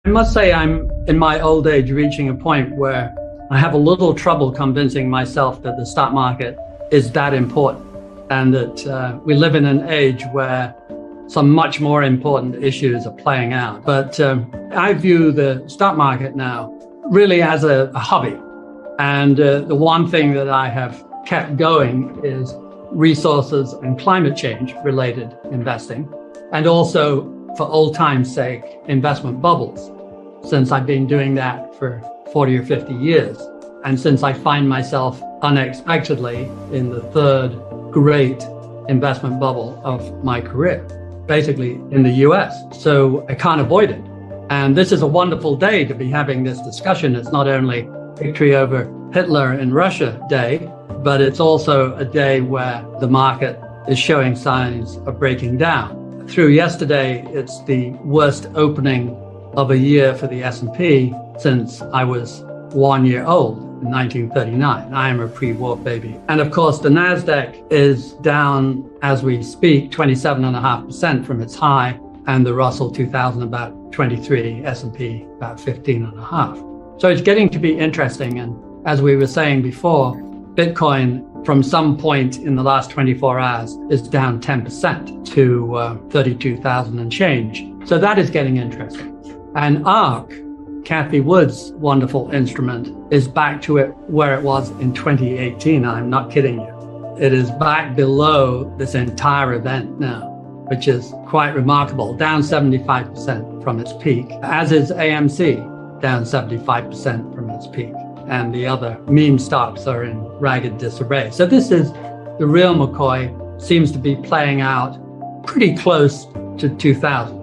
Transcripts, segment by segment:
I must say I'm in my old age reaching a point where I have a little trouble convincing myself that the stock market is that important and that we live in an age where some much more important issues are playing out. But I view the stock market now really as a hobby. And the one thing that I have kept going is resources and climate change related investing, and also, for old time's sake, investment bubbles, since I've been doing that for 40 or 50 years. And since I find myself unexpectedly in the third great investment bubble of my career, basically in the US. So I can't avoid it. And this is a wonderful day to be having this discussion. It's not only Victory Over Hitler in Russia Day, but it's also a day where the market is showing signs of breaking down. Through yesterday, it's the worst opening of a year for the S&P since I was 1 year old in 1939. I am a pre-war baby. And of course, the NASDAQ is down as we speak, 27.5% from its high, and the Russell 2000 about 23, S&P about 15.5. So it's getting to be interesting. And as we were saying before, Bitcoin from some point in the last 24 hours is down 10% to 32,000 and change. So that is getting interesting. And ARK, Kathy Wood's wonderful instrument, is back to it where it was in 2018. I'm not kidding you. It is back below this entire event now, which is quite remarkable, down 75% from its peak, as is AMC, down 75% from its peak. And the other meme stocks are in ragged disarray. So this is the real McCoy, seems to be playing out pretty close to 2000.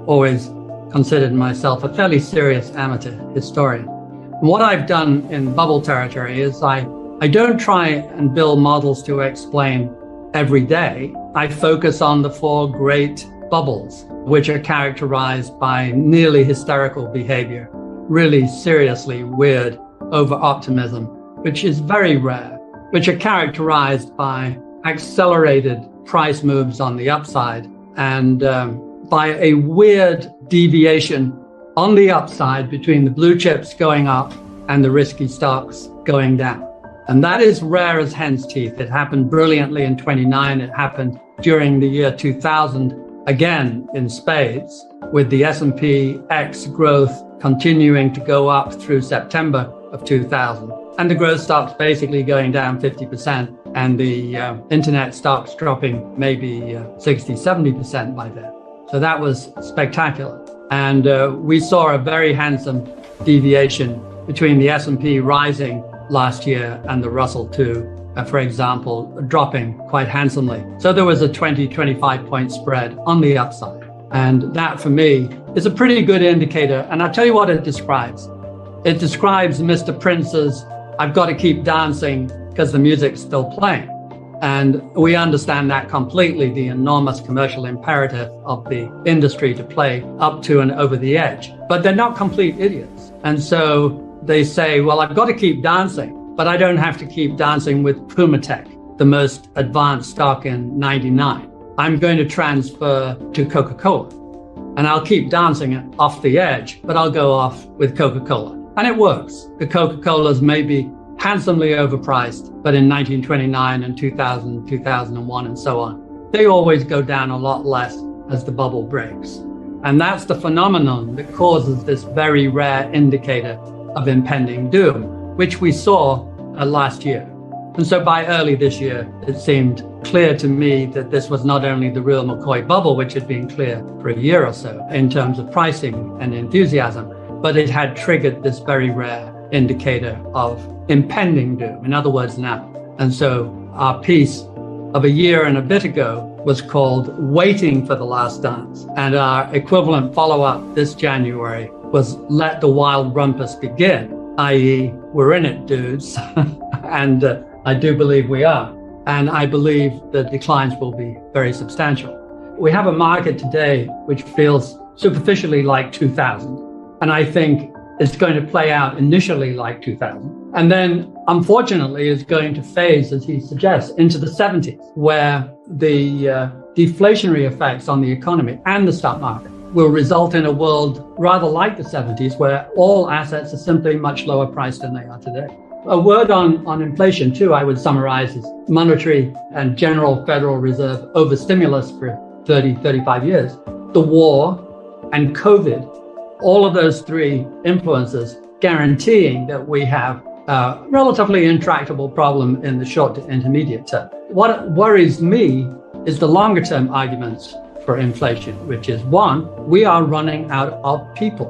Always considered myself a fairly serious amateur historian. And what I've done in bubble territory is I don't try and build models to explain every day. I focus on the four great bubbles, which are characterized by nearly hysterical behavior, really seriously weird over-optimism, which is very rare, which are characterized by accelerated price moves on the upside and by a weird deviation on the upside between the blue chips going up and the risky stocks going down. And that is rare as hen's teeth. It happened brilliantly in 29. It happened during the year 2000, again in spades, with the S&P X growth continuing to go up through September of 2000. And the growth stocks basically going down 50%, and the internet stocks dropping maybe 60, 70% by then. So that was spectacular. And we saw a very handsome deviation between the S&P rising last year and the Russell 2, for example, dropping quite handsomely. So there was a 20, 25 point spread on the upside. And that for me is a pretty good indicator. And I'll tell you what it describes. It describes Mr. Prince's "I've got to keep dancing because the music's still playing." And we understand that completely, the enormous commercial imperative of the industry to play up to and over the edge. But they're not complete idiots. And so they say, well, I've got to keep dancing, but I don't have to keep dancing with Pumatech, the most advanced stock in 99. I'm going to transfer to Coca-Cola. And I'll keep dancing off the edge, but I'll go off with Coca-Cola. And it works. The Coca-Colas may be handsomely overpriced, but in 1929 and 2000, 2001, and so on, they always go down a lot less as the bubble breaks. And that's the phenomenon that causes this very rare indicator of impending doom, which we saw last year. And so by early this year, it seemed clear to me that this was not only the real McCoy bubble, which had been clear for a year or so in terms of pricing and enthusiasm, but it had triggered this very rare indicator of impending doom, in other words, now. And so our piece of a year and a bit ago was called Waiting for the Last Dance. And our equivalent follow-up this January was Let the Wild Rumpus Begin, i.e. we're in it, dudes. And I do believe we are. And I believe the declines will be very substantial. We have a market today which feels superficially like 2000. And I think it's going to play out initially like 2000. And then, unfortunately, is going to phase, as he suggests, into the 70s, where the deflationary effects on the economy and the stock market will result in a world rather like the 70s, where all assets are simply much lower priced than they are today. A word on inflation, too, I would summarize as monetary and general Federal Reserve overstimulus for 30, 35 years. The war and COVID, all of those three influences guaranteeing that we have a relatively intractable problem in the short to intermediate term. What worries me is the longer term arguments for inflation, which is one, we are running out of people.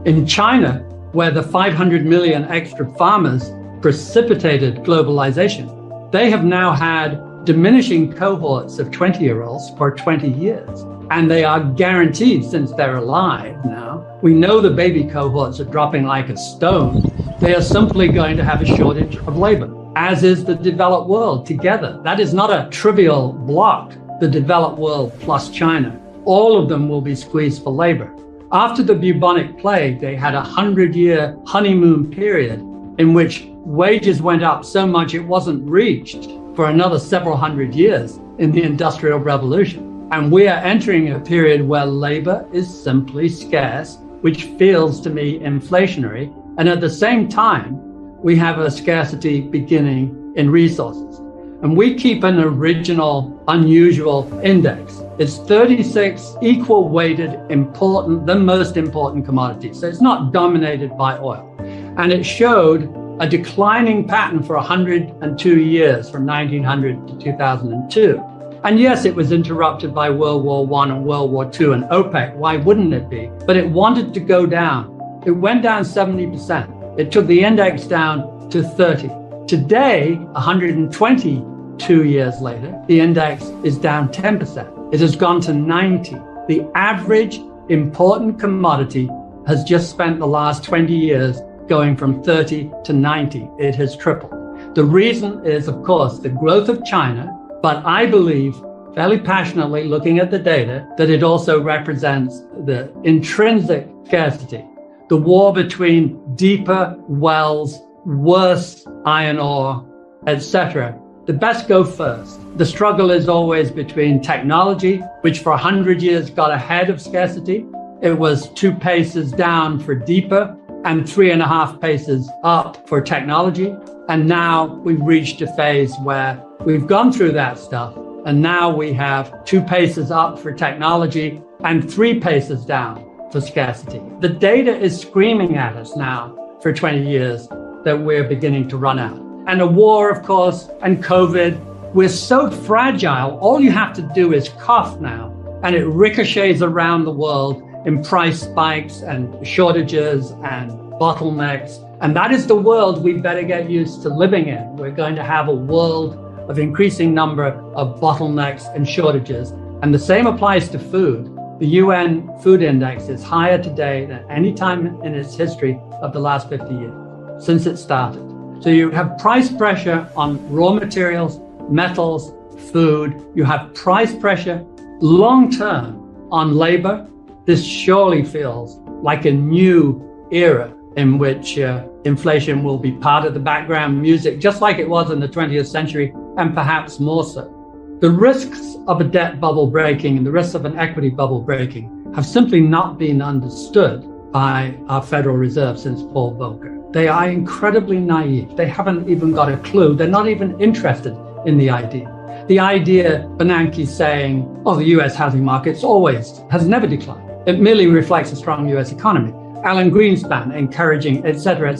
In China, where the 500 million extra farmers precipitated globalization, they have now had diminishing cohorts of 20-year-olds for 20 years. And they are guaranteed, since they're alive now, we know the baby cohorts are dropping like a stone. They are simply going to have a shortage of labor, as is the developed world together. That is not a trivial block, the developed world plus China. All of them will be squeezed for labor. After the bubonic plague, they had a 100-year honeymoon period in which wages went up so much it wasn't reached for another several hundred years in the Industrial Revolution. And we are entering a period where labor is simply scarce, which feels to me inflationary. And at the same time, we have a scarcity beginning in resources. And we keep an original, unusual index. It's 36 equal weighted, important, the most important commodities. So it's not dominated by oil. And it showed a declining pattern for 102 years, from 1900 to 2002. And yes, it was interrupted by World War I and World War II and OPEC. Why wouldn't it be? But it wanted to go down. It went down 70%. It took the index down to 30. Today, 122 years later, the index is down 10%. It has gone to 90. The average important commodity has just spent the last 20 years going from 30 to 90. It has tripled. The reason is, of course, the growth of China, but I believe, fairly passionately looking at the data, that it also represents the intrinsic scarcity, the war between deeper wells, worse iron ore, etc. The best go first. The struggle is always between technology, which for 100 years got ahead of scarcity. It was 2 paces down for deeper and 3.5 paces up for technology. And now we've reached a phase where we've gone through that stuff. And now we have 2 paces up for technology and 3 paces down for scarcity. The data is screaming at us now for 20 years that we're beginning to run out. And a war, of course, and COVID, we're so fragile. All you have to do is cough now, and it ricochets around the world in price spikes and shortages and bottlenecks. And that is the world we better get used to living in. We're going to have a world of increasing number of bottlenecks and shortages. And the same applies to food. The UN Food Index is higher today than any time in its history of the last 50 years, since it started. So you have price pressure on raw materials, metals, food. You have price pressure long-term on labor. This surely feels like a new era in which inflation will be part of the background music, just like it was in the 20th century, and perhaps more so. The risks of a debt bubble breaking and the risks of an equity bubble breaking have simply not been understood by our Federal Reserve since Paul Volcker. They are incredibly naive. They haven't even got a clue. They're not even interested in the idea. The idea, Bernanke saying, oh, the US housing market's has never declined. It merely reflects a strong US economy. Alan Greenspan encouraging, et cetera,